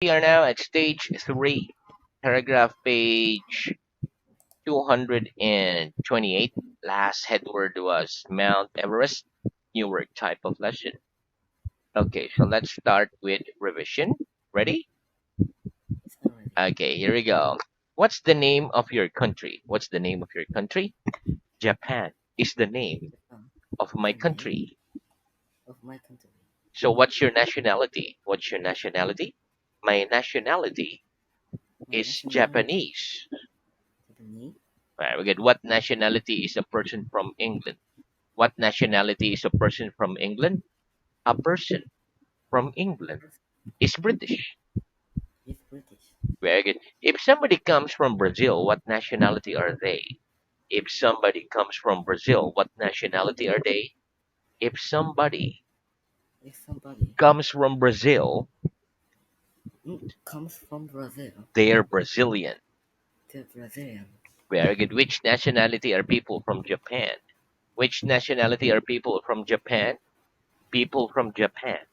We are now at stage 3, paragraph page 228. Last headword was Mount Everest, newer type of lesson. Okay, so let's start with revision. Ready? It's already. Okay, here we go. What's the name of your country? What's the name of your country? Japan is the name Japan of is my the name country. of my country. So, what's your nationality? What's your nationality? My nationality My is nationality, Japanese. Japanese. Very good. What nationality is a person from England? What nationality is a person from England? A person from A England person is British. is British. Very good. If somebody comes from Brazil, what nationality are they? If somebody comes from Brazil, what nationality are they? If somebody If somebody comes from Brazil, comes from Brazil, they're Brazilian. they're Brazilian. Very good. Which nationality are people from Japan? Which nationality are people from Japan? People from Japan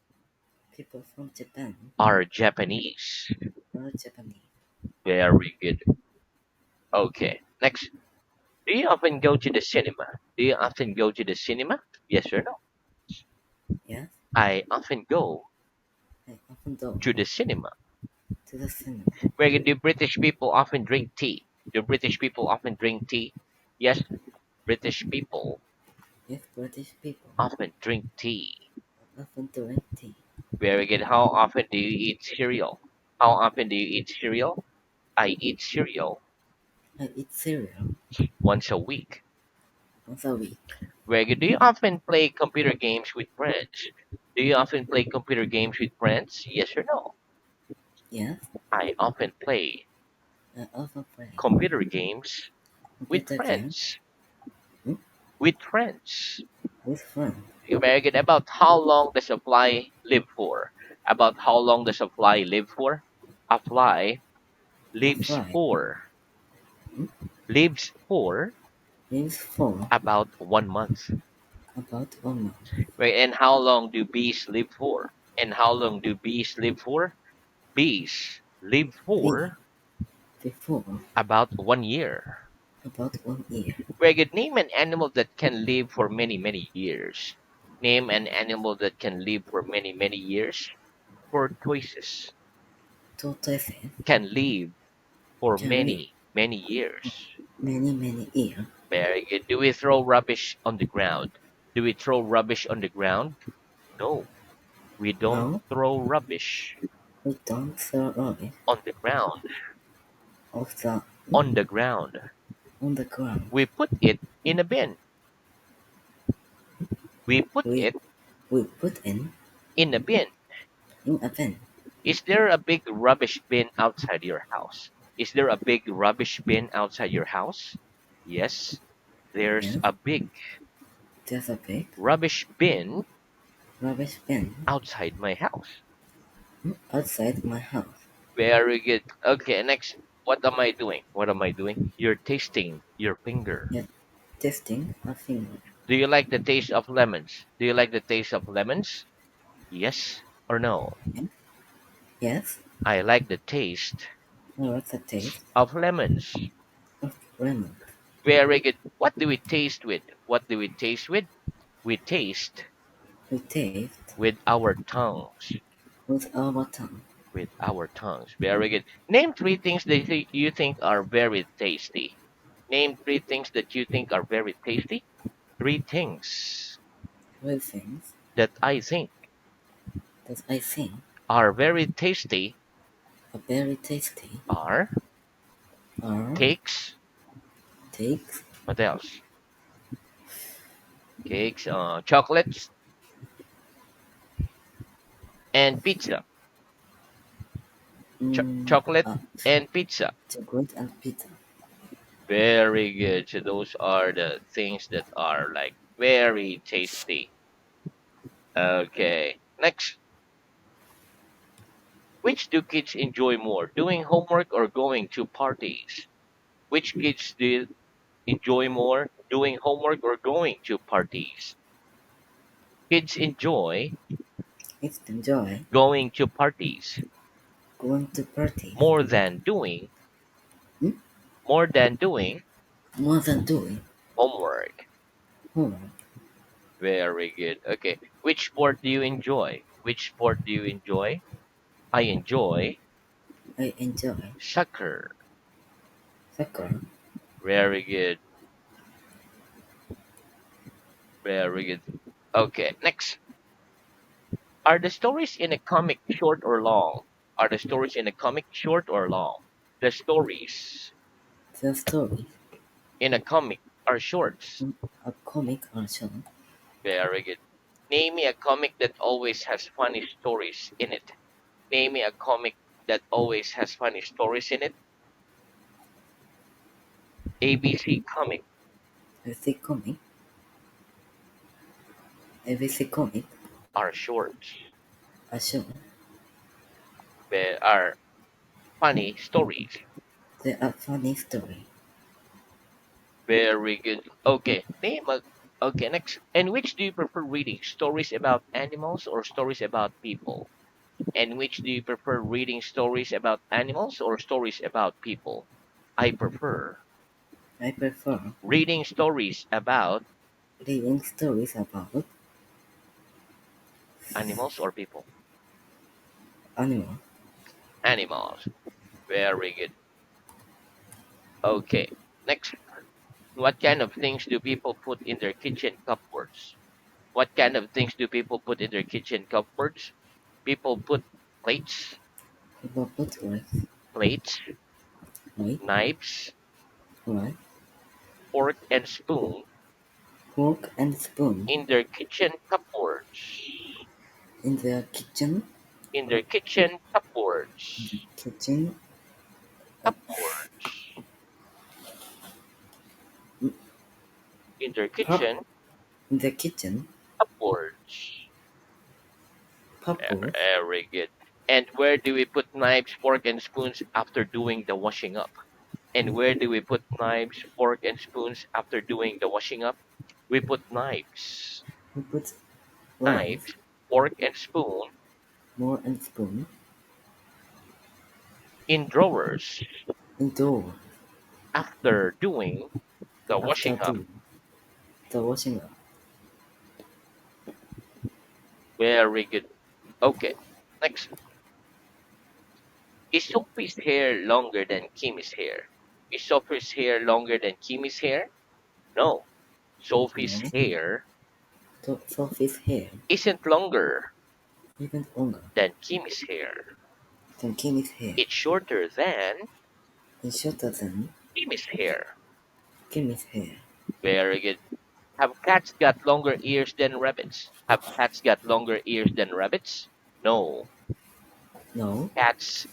People from Japan are Japanese. are Japanese. Very good. Okay. Next. Do you often go to the cinema? Do you often go to the cinema? Yes or no? Yes, I often go I often go to the cinema. to the cinema. Where do British people often drink tea? Do British people often drink tea? Yes, British people Yes, British people often drink tea. often drink tea. Very good. How often do you eat cereal? How often do you eat cereal? I eat cereal I eat cereal once a week. once a week. Very good. Do you often play computer games with friends? Do you often play computer games with friends? Yes or no? Yes, I often play I often play computer games with computer games friends. hmm, With friends. with friends. Very good. About how long does a fly live for? About how long does a fly live for? A fly A lives fly for hmm, lives for lives for about 1 month. about 1 month. Right? And how long do bees live for? And how long do bees live for? Bees live Bee for before about 1 year. about 1 year. Very good. Name an animal that can live for many, many years. Name an animal that can live for many, many years. Four choices. Tortoises Can live for can live many, many years. many years. Very good. Do we throw rubbish on the ground? Do we throw rubbish on the ground? No, we don't No, throw rubbish we don't throw rubbish on the ground. off the On the ground. on the ground. We put it in a bin. We put We it we put in a bin. in a bin. Is there a big rubbish bin outside your house? Is there a big rubbish bin outside your house? Yes, there's Yes, a big there's a big rubbish bin rubbish bin outside my house. outside my house. Very good. Okay, next. What am I doing? What am I doing? You're tasting your finger. Yet testing a finger. Do you like the taste of lemons? Do you like the taste of lemons? Yes or no? Yes, yes, I like the taste or the taste of lemons. of lemon. Very good. What do we taste with? What do we taste with? We taste We taste with our tongues. with our tongue. With our tongues. Very good. Name three things that you think are very tasty. Name three things that you think are very tasty. Three things Three things that I think that I think are very tasty are very tasty are are cakes. cakes, What else? Cakes, chocolates, and pizza. mm, Chocolate and pizza. chocolate and pizza. Very good. So those are the things that are like very tasty. Okay. Next, which do kids enjoy more, doing homework or going to parties? Which kids do enjoy more, doing homework or going to parties? Kids enjoy It's enjoy going to parties. Going to party. More than doing. Hmm? More than doing More than doing. homework. Homework. Very good. Okay. Which sport do you enjoy? Which sport do you enjoy? I enjoy I enjoy soccer. soccer. Very good. Very good. Okay. Next. Are the stories in a comic short or long? Are the stories in a comic short or long? The stories The stories in a comic are shorts. in a comic are shown. Very good. Name me a comic that always has funny stories in it. Name me a comic that always has funny stories in it. ABC comic ABC comic. ABC comic are shorts. are shown. There are funny stories. They are funny story. Very good. Okay, name a. Okay, next. And which do you prefer reading? Stories about animals or stories about people? And which do you prefer reading? Stories about animals or stories about people? I prefer I prefer reading stories about reading stories about animals or people. animal. Animals. Very good. Okay. Next. What kind of things do people put in their kitchen cupboards? What kind of things do people put in their kitchen cupboards? People put plates, People put plates, right, knives, right, fork and spoon fork and spoon in their kitchen cupboards. in their kitchen. In their kitchen cupboards. Kitchen. Cupboards. In their Pop kitchen in the kitchen. cupboards. Pupboard. Very good. And where do we put knives, fork, and spoons after doing the washing up? And where do we put knives, fork, and spoons after doing the washing up? We put knives, We put rice, knives, fork, and spoon more and spoon in drawers in door after doing the after washing up. doing the washing up. Very good. Okay, next. Is Sophie's hair longer than Kimmy's hair? Is Sophie's hair longer than Kimmy's hair? No. Sophie's No, hair to Sophie's hair isn't longer even longer than Kimmy's hair. than Kimmy's hair It's shorter than and shorter than Kimmy's hair. Kimmy's hair. Very good. Have cats got longer ears than rabbits? Have cats got longer ears than rabbits? No. No, Cats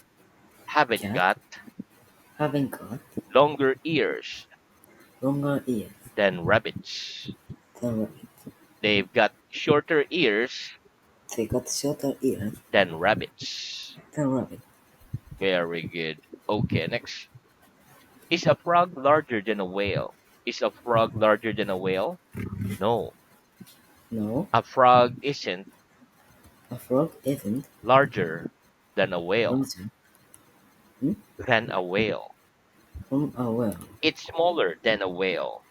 haven't cat got having got longer ears longer ears than rabbits. than rabbit. They've got shorter ears They got shorter ears than rabbits. than rabbit. Very good. Okay, next. Is a frog larger than a whale? Is a frog larger than a whale? No. No, A frog isn't a frog isn't larger than a whale. larger hmm, Than a whale. from a whale. It's smaller than a whale.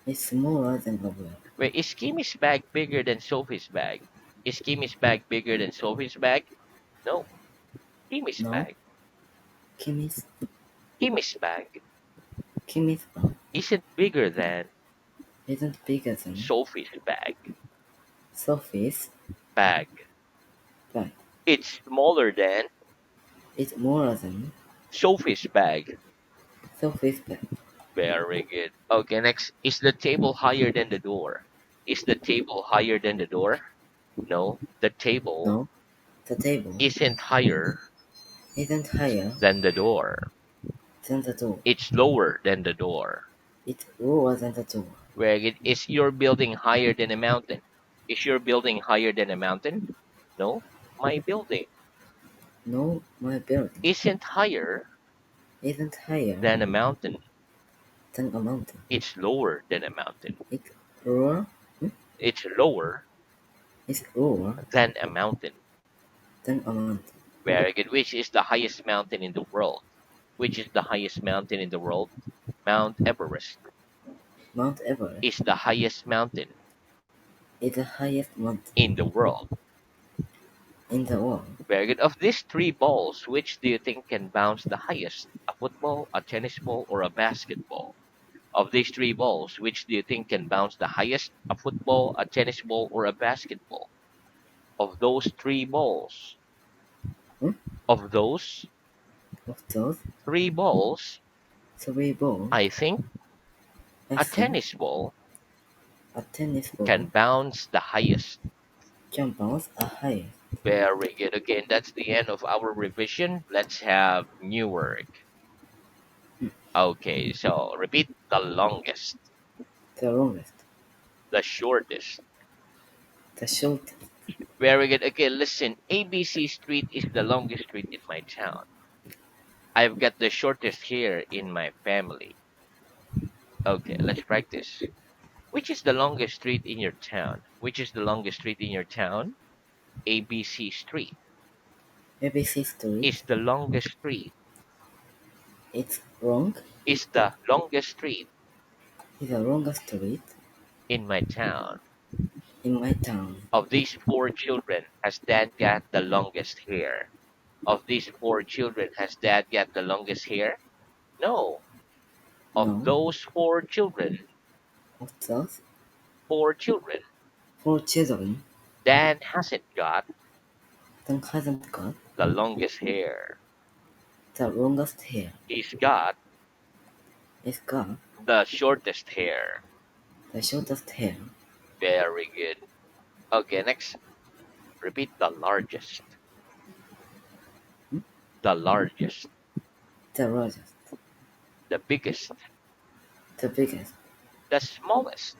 It's smaller than a whale. Wait, is Kimmy's bag bigger than Sophie's bag? Is Kimmy's bag bigger than Sophie's bag? No. Kimmy's No, bag. Kimmy's Kimmy's bag Kimmy's bag isn't bigger than isn't bigger than Sophie's bag. Sophie's Bag. bag. It's smaller than It's more than Sophie's bag. Sophie's bag. Very good. Okay, next. Is the table higher than the door? Is the table higher than the door? No. The table No, the table isn't higher isn't higher than the door. than the door. It's lower than the door. It's lower than the door. Where it is your building higher than a mountain? Is your building higher than a mountain? No. My building No, my building isn't higher isn't higher than a mountain. than a mountain. It's lower than a mountain. It's lower. It's lower It's lower than a mountain. than a mountain. Very good. Which is the highest mountain in the world? Which is the highest mountain in the world? Mount Everest Mount Everest is the highest mountain is the highest mountain in the world. in the world. Very good. Of these three balls, which do you think can bounce the highest? A football, a tennis ball, or a basketball? Of these three balls, which do you think can bounce the highest? A football, a tennis ball, or a basketball? Of those three balls, Hmm? of those Of those three balls, three balls, I think I a think tennis ball a tennis can ball bounce the highest. can bounce a higher. Very good. Again, that's the end of our revision. Let's have new word. Okay, so repeat the longest, The longest, the shortest. the shortest. Very good. Okay, listen. ABC Street is the longest street in my town. I've got the shortest hair in my family. Okay, let's practice. Which is the longest street in your town? Which is the longest street in your town? ABC Street ABC Street is the longest street. it's long Is the longest street is the longest street in my town. in my town. Of these four children, has dad got the longest hair? Of these four children, has dad got the longest hair? No. Of No, those four children, of those four children, four children, dad hasn't got Tom hasn't got the longest hair. the longest hair. He's got It's got the shortest hair. the shortest hair. Very good. Okay, next. Repeat the largest. Hmm? The largest. The largest, The biggest. the biggest, The smallest.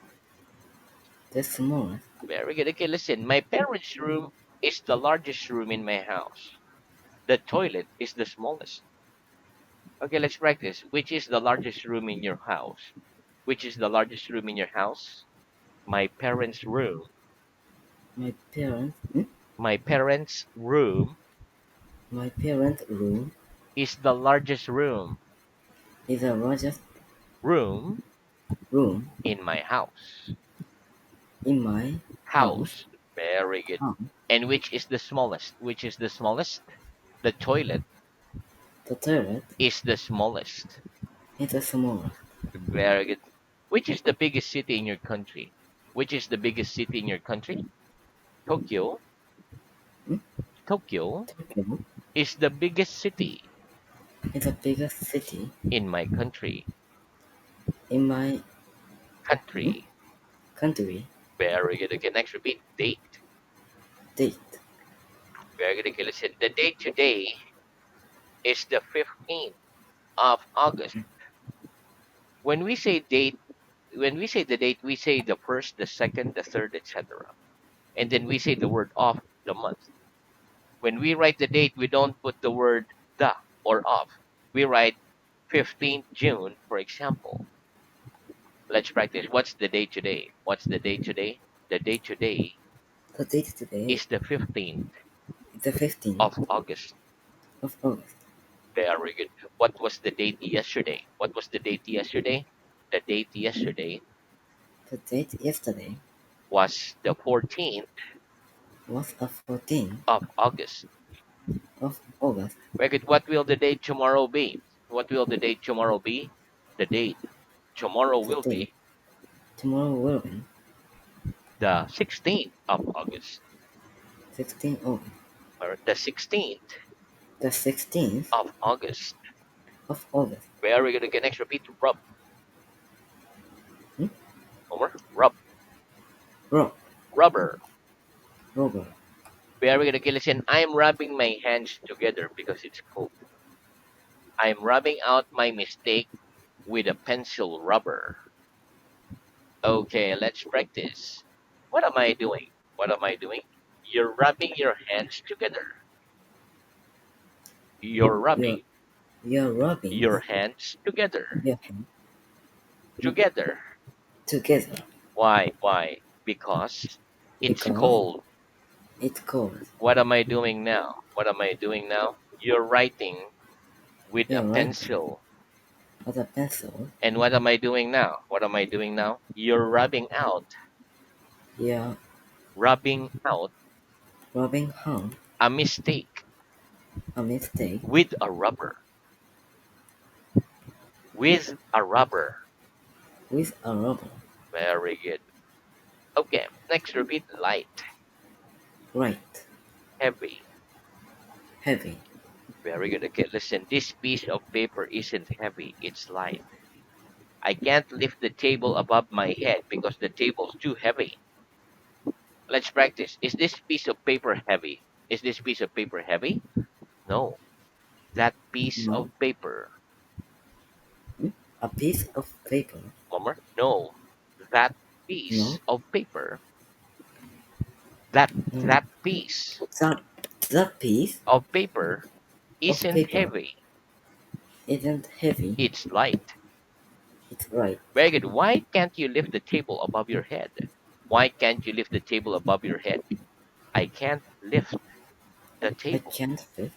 the smallest. Very good. Okay, listen. My parents' room is the largest room in my house. The toilet is the smallest. Okay, let's practice. Which is the largest room in your house? Which is the largest room in your house? My parents' room. My parents, My parents' room my parents' room is the largest is the largest room room in my house. in my house. House. Very good. House. And which is the smallest? Which is the smallest? The toilet The toilet is the smallest. is the smallest. Very good. Which is the biggest city in your country? Which is the biggest city in your country? Tokyo. Hmm? Tokyo Tokyo is the biggest city is the biggest city in my country. in my hmm? Country. country. Very good. Okay, next repeat. Date. Date. Very good. Okay, listen. The date today is the 15th of August. When we say date, when we say the date, we say the first, the second, the third, etc. And then we say the word of the month. When we write the date, we don't put the word the or of. We write 15th June, for example. Let's practice. What's the date today? What's the date today? The date today The date today is the 15th is the 15th of August. of August. Very good. What was the date yesterday? What was the date yesterday? The date yesterday The date yesterday was the 14th was the 14th of August. of August. Very good. What will the date tomorrow be? What will the date tomorrow be? The date tomorrow The will date be tomorrow will be the 16th of August. 16th August. Or the 16th The 16th of August. of August. Very good. Okay, next repeat. Rub. Hmm? Over. Rub. Rob. Rubber. Robber. Very good. Okay, listen. I'm rubbing my hands together because it's cold. I'm rubbing out my mistake with a pencil rubber. Okay, let's practice. What am I doing? What am I doing? You're rubbing your hands together. You're You're rubbing you're rubbing your hands together. your hand Together. together Why? Why? Because it's because cold. It's cold. What am I doing now? What am I doing now? You're writing with a You're writing pencil. with a pencil. And what am I doing now? What am I doing now? You're You're rubbing out rubbing home a mistake a mistake with a rubber. With a rubber. with a rubber. Very good. Okay, next repeat light, Right. heavy. Heavy. Very good. Okay, listen. This piece of paper isn't heavy, it's light. I can't lift the table above my head because the table's too heavy. Let's practice. Is this piece of paper heavy? Is this piece of paper heavy? No. That piece No. of paper. Hmm? A piece of paper. One more. No. That No. piece of paper. That No. that piece That that piece of paper of isn't paper heavy. isn't heavy. It's light. It's right. Very good. Why can't you lift the table above your head? Why can't you lift the table above your head? I can't lift the I table can't fit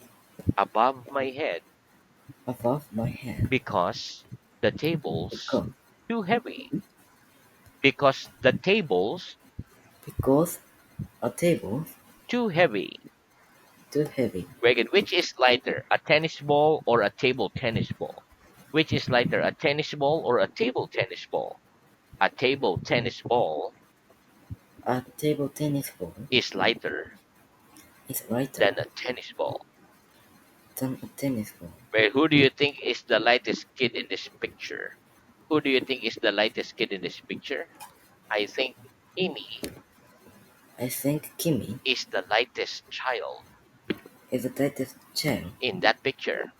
above my head above my head because the table's because too heavy. Because the table's because a table too heavy. too heavy. Very good. Which is lighter, a tennis ball or a table tennis ball? Which is lighter, a tennis ball or a table tennis ball? A table tennis ball A table tennis ball is lighter is lighter than a tennis ball. than a tennis ball. Wait, who do you think is the lightest kid in this picture? Who do you think is the lightest kid in this picture? I think Amy I think Kimmy is the lightest child is the tightest child in that picture.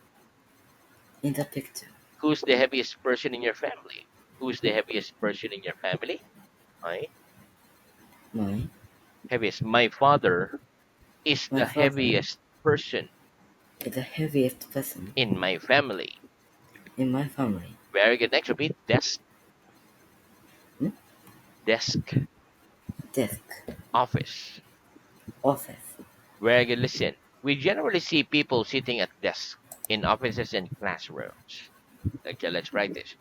in the picture. Who's the heaviest person in your family? Who's the heaviest person in your family? I My heaviest. My father is my the father heaviest person is the heaviest person in my family. in my family. Very good. Next repeat. Desk, Hmm? desk, Desk, office. office. Very good. Listen. We generally see people sitting at desks in offices and classrooms. Okay, let's practice.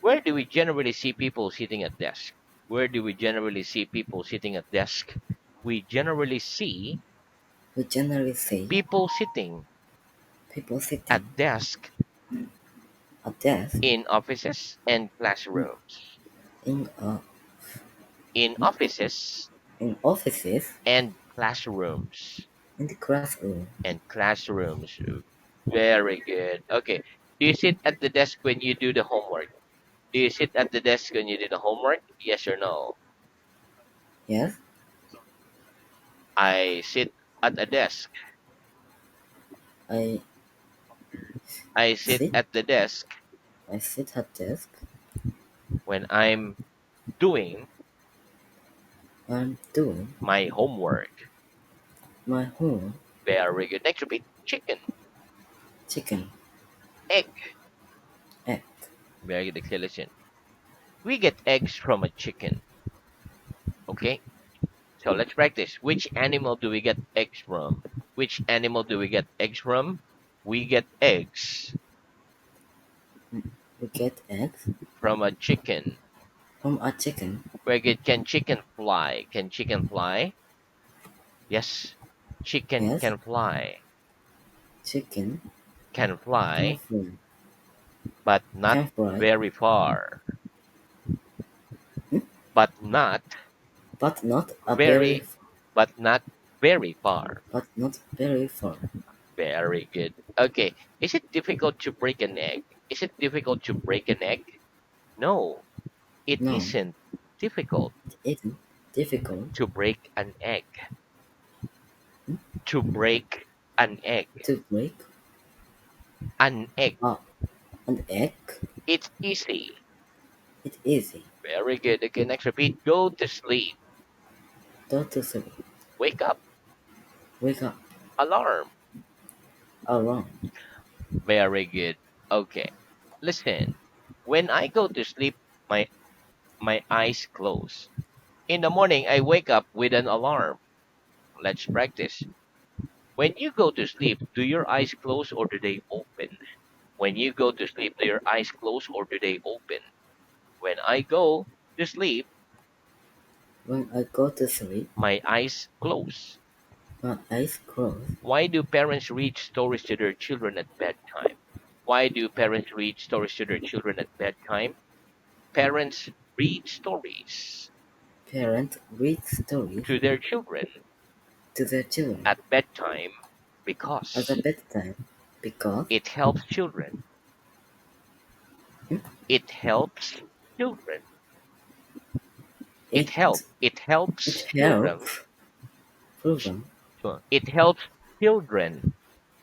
Where do we generally see people sitting at desk? Where do we generally see people sitting at desk? We generally see We generally say people sitting people at sitting desk at desk in offices and classrooms. in In offices in offices and classrooms. in the classroom. And classrooms. Very good. Okay. Do you sit at the desk when you do the homework? Do you sit at the desk when you do the homework? Yes or no? Yes, I sit at a desk. I I sit sit. at the desk I sit at desk. when I'm doing I'm doing my homework. my home Very good. Next repeat. Chicken. chicken Egg. egg. Very good. Okay, listen. We get eggs from a chicken. Okay? So let's practice. Which animal do we get eggs from? Which animal do we get eggs from? We get eggs We get eggs from a chicken. from a chicken. Very good. Can chicken fly? Can chicken fly? Yes. Chicken Yes, can fly. chicken Can can fly, fly. but not Can fly, very far. hmm? But not but not a very, very, but not very far. but not very far. Very good. Okay. Is it difficult to break an egg? Is it difficult to break an egg? No, it No, isn't difficult it isn't difficult to break an egg. hmm, To break an egg. to break An egg. a, an egg. It's easy. It's easy. Very good. Okay, next repeat. Go to sleep. Go to sleep. Wake up. Wake up. Alarm. Alarm. Very good. Okay. Listen. When I go to sleep, my eyes close. In the morning, I wake up with an alarm. Let's practice. When you go to sleep, do your eyes close or do they open? When you go to sleep, do your eyes close or do they open? When I go to sleep, When I go to sleep, my eyes close. my eyes close. Why do parents read stories to their children at bedtime? Why do parents read stories to their children at bedtime? Parents read stories Parents read stories to their children to their children at bedtime at the because bedtime because it helps children. hmm, It helps children. it It it helps children. helps children. It helps children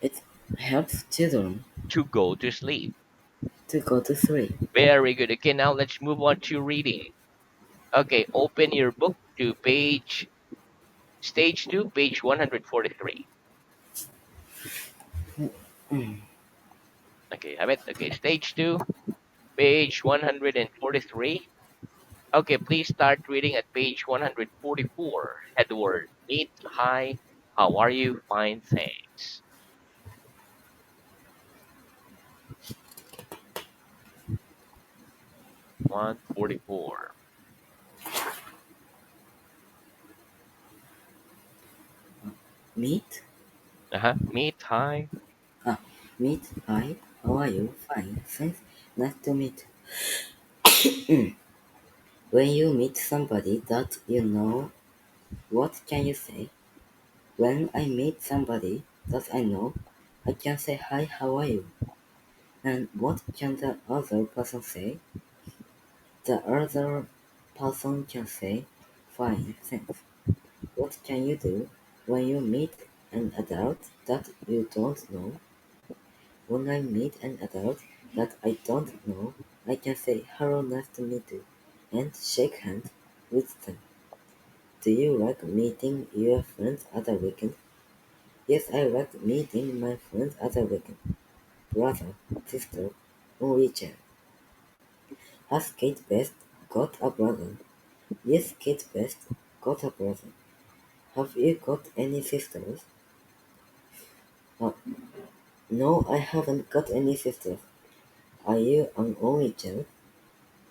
It helps children to go to sleep. to go to sleep. Very good. Okay, now let's move on to reading. Okay, open your book to stage 2, page 143. Okay, have it. Okay, stage 2, page 143. Okay, please start reading at page 144. Headword: meet, hi, how are you, fine, thanks. 144. Meet Meet, hi. ah meet. Hi, how are you? Fine, thanks. Nice to meet. When you meet somebody that you know, what can you say? When I meet somebody that I know, I can say hi, how are you? And what can the other person say? The other person can say, fine, thanks. What can you do when you meet an adult that you don't know? When I meet an adult that I don't know, I can say, hello, nice to meet you, and shake hands with them. Do you like meeting your friends at the weekend? Yes, I like meeting my friends at the weekend. Brother, sister, on weekend. Has Kate Best got a brother? Yes, Kate Best got a brother. Have you got any sisters? Uh, no, I haven't got any sisters. Are you an only child?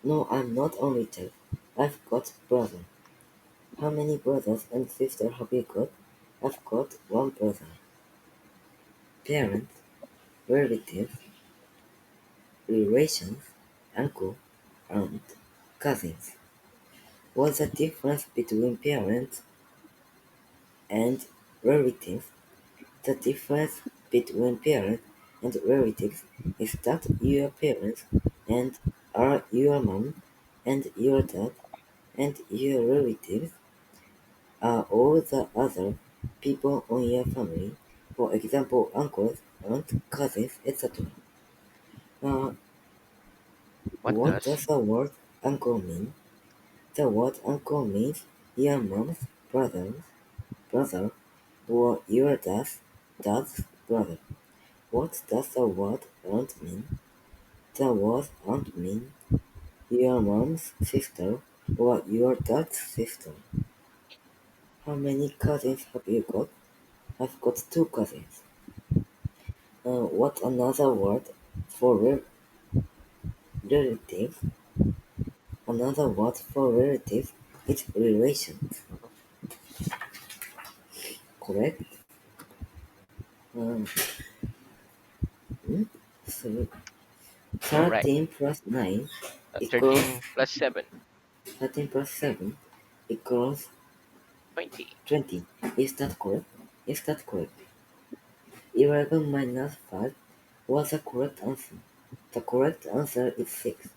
No, I'm not only child. I've got brother. How many brothers and sisters have you got? I've got one brother. Parents, relatives, relations, uncle, aunt, cousins. What's the difference between parents and relatives? The difference between parents and relatives is that your parents and are your mom and your dad, and your relatives are all the other people on your family, for example uncles, aunts, cousins, etc. Uh, What what does? does the word uncle mean? The word uncle means your mom's brother, or your dad's brother. What does the word aunt mean? The word aunt means your mom's sister or your dad's sister. How many cousins have you got? I've got two cousins. What another word for relatives? Another word for relatives is relations. Correct? Um, hmm? So Correct. 13 plus 9 equals 13 plus 7, 13 plus 7 equals 20. 20. Is that correct? Is that correct? 11 minus 5 was the correct answer. The correct answer is 6.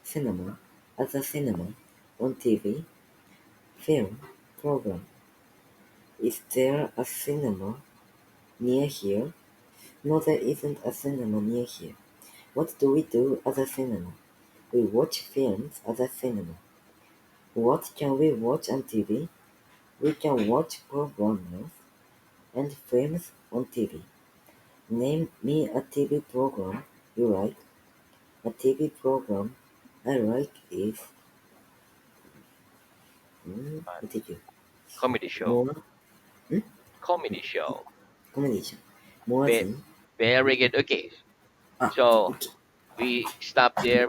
Cinema. At the cinema. On TV. Film. Program. Is there a cinema near here? No, there isn't a cinema near here. What do we do at the cinema? We watch films at the cinema. What can we watch on TV? We can watch programs and films on TV. Name me a TV program you like. A TV program I like is Uh, what did you? Comedy show. More Hmm? Comedy show. Combination. More Ve- than. Very good. Okay, Ah, so okay. we stop there